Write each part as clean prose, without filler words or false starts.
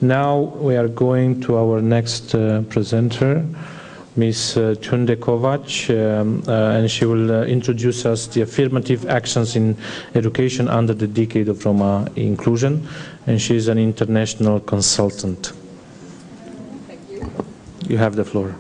Now we are going to our next presenter, Ms. Tunde Kovac, and she will introduce us the affirmative actions in education under the Decade of Roma Inclusion, and she is an international consultant. Thank you. You have the floor.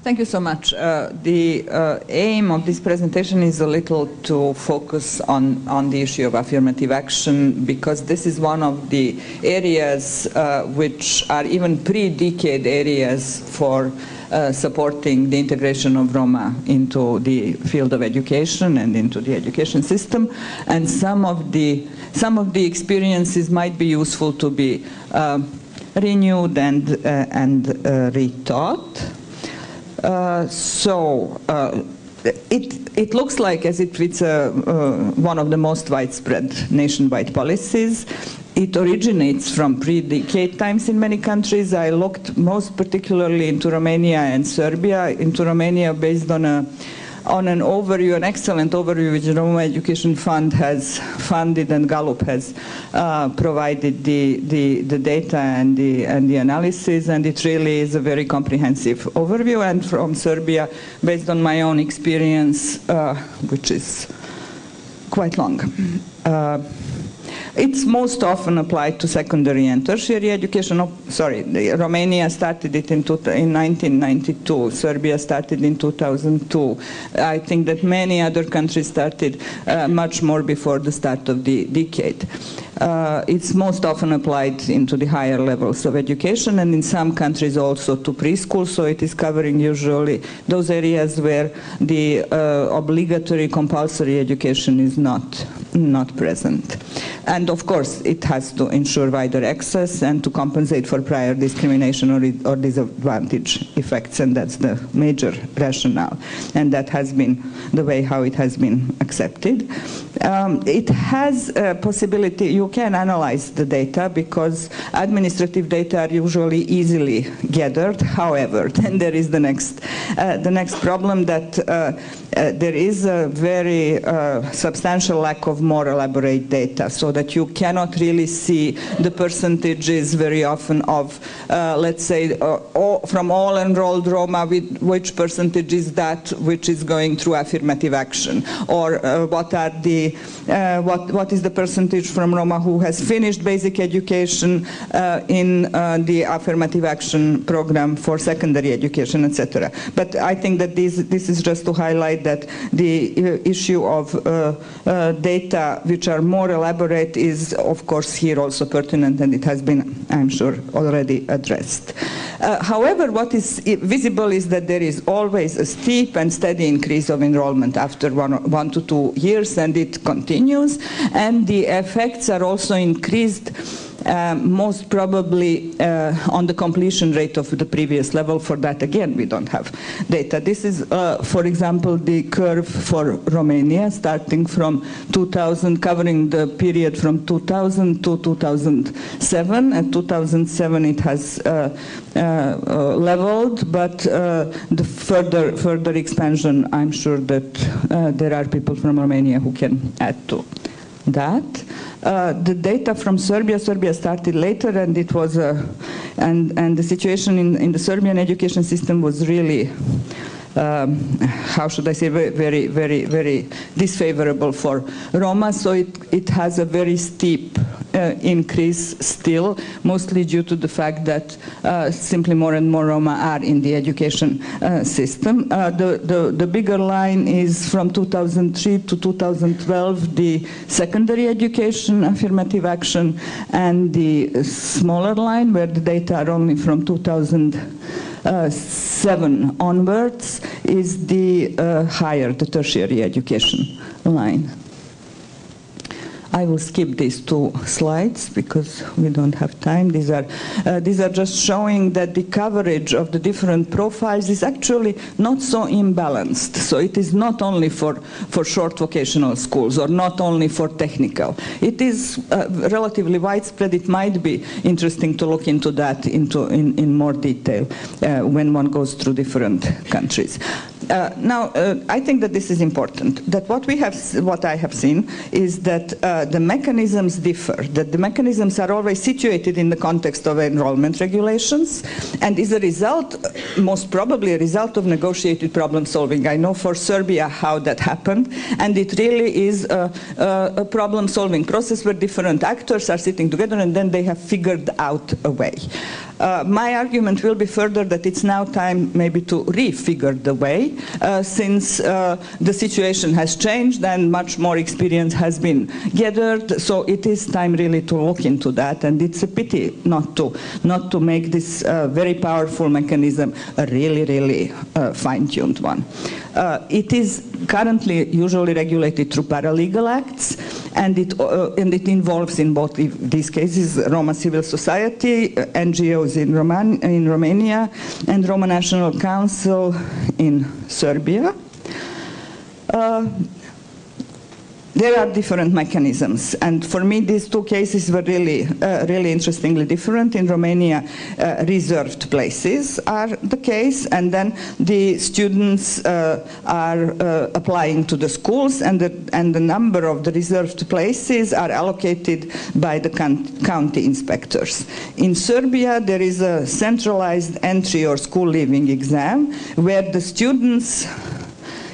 Thank you so much. The aim of this presentation is a little to focus on the issue of affirmative action, because this is one of the areas which are even pre-decade areas for supporting the integration of Roma into the field of education and into the education system. And some of the experiences might be useful to be renewed and retaught. It looks like as if it's one of the most widespread nationwide policies. It originates from pre-decade times in many countries. I looked most particularly into Romania and Serbia. Into Romania, based on an overview, an excellent overview which the Roma Education Fund has funded, and Gallup has provided the data and the analysis, and it really is a very comprehensive overview. And from Serbia, based on my own experience, which is quite long. It's most often applied to secondary and tertiary education. Romania started it in 1992. Serbia started in 2002. I think that many other countries started much more before the start of the decade. It's most often applied into the higher levels of education, and in some countries also to preschool, so it is covering usually those areas where the obligatory compulsory education is not present. And of course, it has to ensure wider access and to compensate for prior discrimination or disadvantage effects, and that's the major rationale. And that has been the way how it has been accepted. It has a possibility, you can analyze the data because administrative data are usually easily gathered. However, then there is the next problem that there is a very substantial lack of more elaborate data, so that you cannot really see the percentages very often of, let's say, from all enrolled Roma, which percentage is that which is going through affirmative action, or what is the percentage from Roma who has finished basic education in the affirmative action program for secondary education, etc. But I think that this is just to highlight that the issue of data which are more elaborate is, of course, here also pertinent, and it has been, I'm sure, already addressed. However, what is visible is that there is always a steep and steady increase of enrollment after 1 to 2 years, and it continues, and the effects are also increased most probably on the completion rate of the previous level. For that, again, we don't have data. This is, for example, the curve for Romania, starting from 2000, covering the period from 2000 to 2007. At 2007, it has leveled, but the further expansion, I'm sure that there are people from Romania who can add to that. The data from Serbia started later, and it was and the situation in the Serbian education system was really how should I say, very, very, very disfavorable for Roma. So it has a very steep increase still, mostly due to the fact that simply more and more Roma are in the education system. The bigger line is from 2003 to 2012, the secondary education affirmative action, and the smaller line, where the data are only from 2007 onwards, is the higher, the tertiary education line. I will skip these 2 slides because we don't have time. These are just showing that the coverage of the different profiles is actually not so imbalanced. So it is not only for short vocational schools or not only for technical. It is relatively widespread. It might be interesting to look into that in more detail when one goes through different countries. I think that this is important, that what I have seen is that the mechanisms differ, that the mechanisms are always situated in the context of enrollment regulations, and is a result, most probably a result of negotiated problem solving. I know for Serbia how that happened, and it really is a problem solving process where different actors are sitting together and then they have figured out a way. My argument will be further that it's now time maybe to refigure the way, since the situation has changed and much more experience has been gathered. So it is time really to look into that, and it's a pity not to make this very powerful mechanism a really fine-tuned one. It is currently usually regulated through paralegal acts, and it involves in both these cases Roma civil society, NGOs in Romania, and Roma National Council in Serbia. There are different mechanisms, and for me these two cases were really interestingly different. In Romania, reserved places are the case, and then the students are applying to the schools, and the number of the reserved places are allocated by the county inspectors. In Serbia, there is a centralized entry or school leaving exam where the students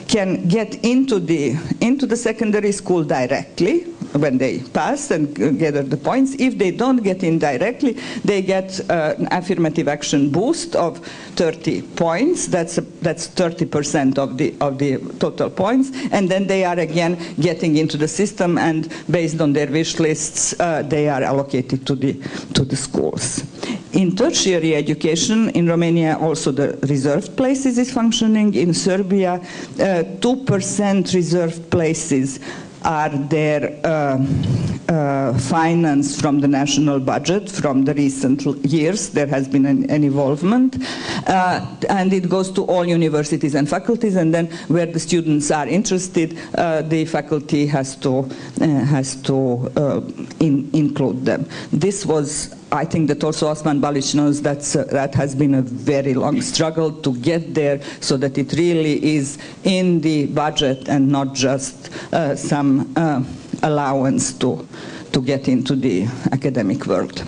can get into the secondary school directly when they pass and gather the points. If they don't get in directly, they get an affirmative action boost of 30 points. That's 30% of the total points, and then they are again getting into the system, and based on their wish lists, they are allocated to the schools. In tertiary education, in Romania also the reserved places is functioning. In Serbia, 2% reserved places are there financed from the national budget. From the recent years there has been an involvement, and it goes to all universities and faculties, and then where the students are interested, the faculty has to include them. This was, I think that also Osman Balic knows, that has been a very long struggle to get there, so that it really is in the budget and not just some allowance to get into the academic world.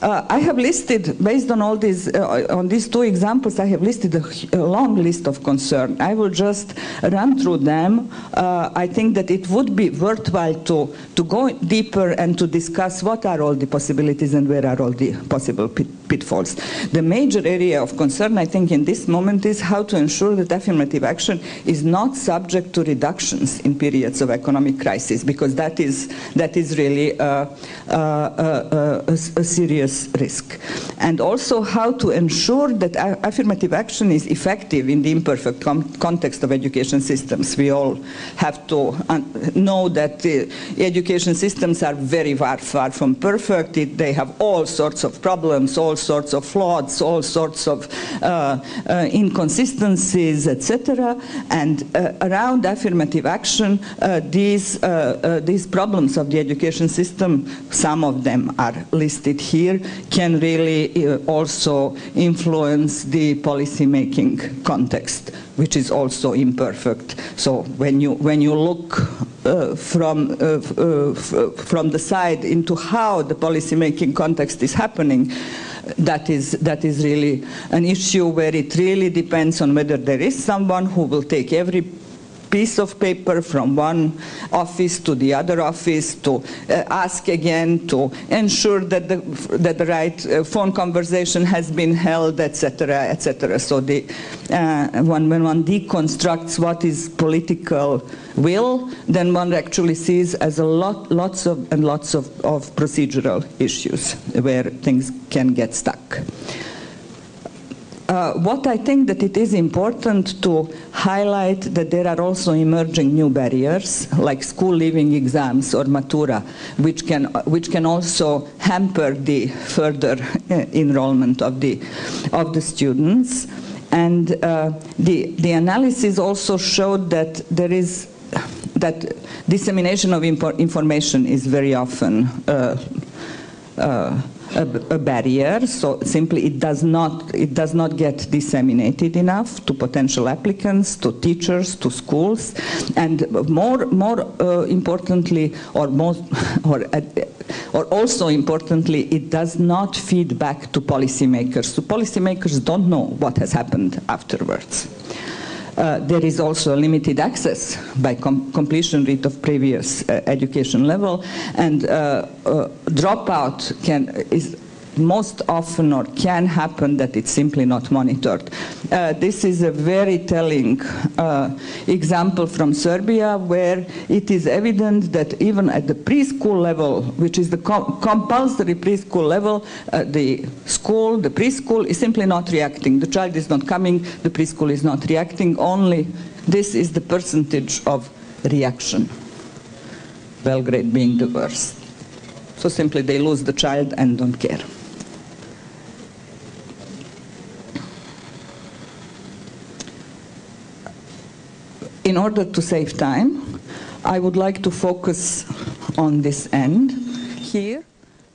I have listed, based on all these, on these two examples, I have listed a long list of concerns. I will just run through them. I think that it would be worthwhile to go deeper and to discuss what are all the possibilities and where are all the possible pitfalls. The major area of concern, I think, in this moment is how to ensure that affirmative action is not subject to reductions in periods of economic crisis, because that is really a serious risk. And also how to ensure that affirmative action is effective in the imperfect context of education systems. We all have to know that education systems are very far from perfect. They have all sorts of problems, all sorts of flaws, all sorts of inconsistencies, etc. And around affirmative action, these problems of the education system, some of them are listed here, can really also influence the policy-making context, which is also imperfect. So when you look from the side into how the policy-making context is happening, that is really an issue where it really depends on whether there is someone who will take every piece of paper from one office to the other office, to ask again, to ensure that the right phone conversation has been held, etc., etc. So when one deconstructs what is political will, then one actually sees as lots of procedural issues where things can get stuck. What I think that it is important to highlight, that there are also emerging new barriers, like school leaving exams or matura, which can also hamper the further enrollment of the students. And the analysis also showed that dissemination of information is very often a barrier, so simply it does not get disseminated enough to potential applicants, to teachers, to schools, and more importantly, or also importantly, it does not feed back to policymakers. So policymakers don't know what has happened afterwards. There is also a limited access by completion rate of previous education level, and dropout is most often or can happen that it's simply not monitored. This is a very telling example from Serbia, where it is evident that even at the preschool level, which is the compulsory preschool level, the preschool is simply not reacting. The child is not coming, the preschool is not reacting. Only this is the percentage of reaction, Belgrade being the worst. So simply they lose the child and don't care. In order to save time, I would like to focus on this end here.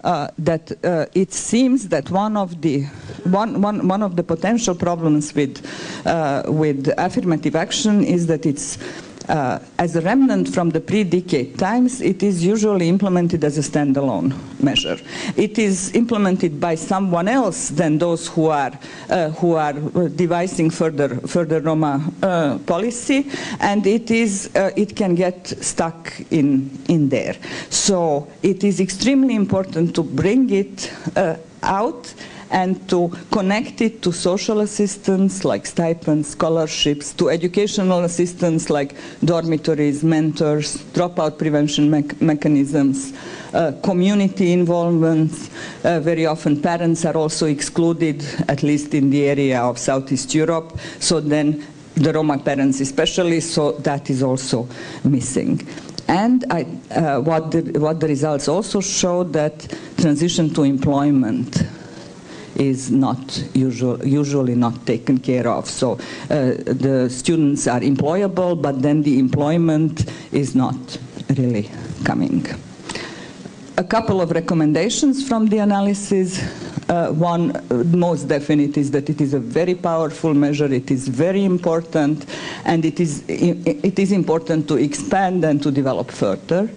That it seems that one of the potential problems with affirmative action is that it's as a remnant from the pre-decade times, it is usually implemented as a standalone measure. It is implemented by someone else than those who are devising further Roma policy, and it can get stuck in there. So it is extremely important to bring it out and to connect it to social assistance like stipends, scholarships, to educational assistance like dormitories, mentors, dropout prevention mechanisms, community involvement. Very often parents are also excluded, at least in the area of Southeast Europe, so then the Roma parents especially, so that is also missing. And what the results also show, that transition to employment is not usually not taken care of. So the students are employable, but then the employment is not really coming. A couple of recommendations from the analysis. One most definite is that it is a very powerful measure, it is very important, and it is important to expand and to develop further.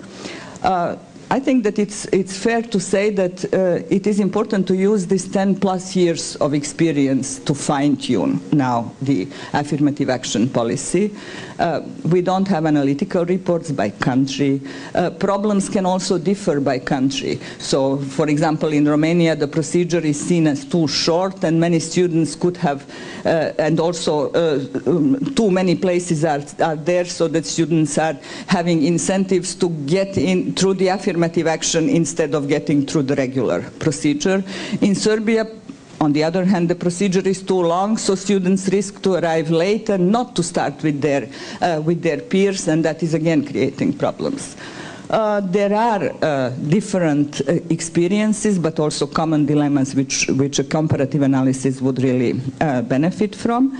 I think that it's fair to say that it is important to use this 10+ years of experience to fine-tune now the affirmative action policy. We don't have analytical reports by country. Problems can also differ by country. So, for example, in Romania, the procedure is seen as too short, and many students could have, and also too many places are there, so that students are having incentives to get in through the affirmative action instead of getting through the regular procedure. In Serbia, on the other hand, the procedure is too long, so students risk to arrive late and not to start with their peers, and that is again creating problems. There are different experiences, but also common dilemmas which a comparative analysis would really benefit from.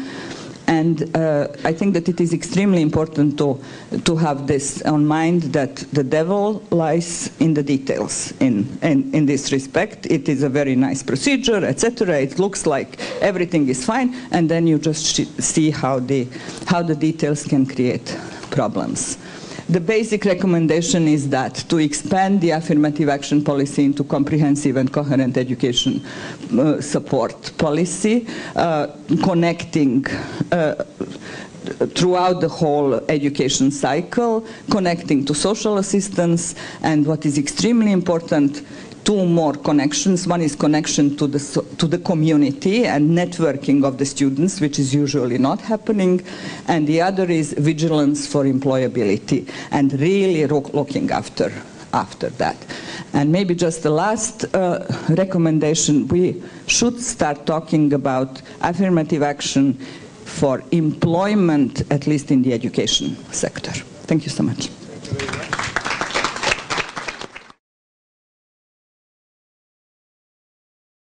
And I think that it is extremely important to have this on mind, that the devil lies in the details in this respect. It is a very nice procedure, etc. It looks like everything is fine, and then you just see how the details can create problems. The basic recommendation is that to expand the affirmative action policy into comprehensive and coherent education support policy, connecting throughout the whole education cycle, connecting to social assistance, and what is extremely important, two more connections. One is connection to the community and networking of the students, which is usually not happening, and the other is vigilance for employability and really looking after that. And maybe just the last recommendation, we should start talking about affirmative action for employment, at least in the education sector. Thank you so much.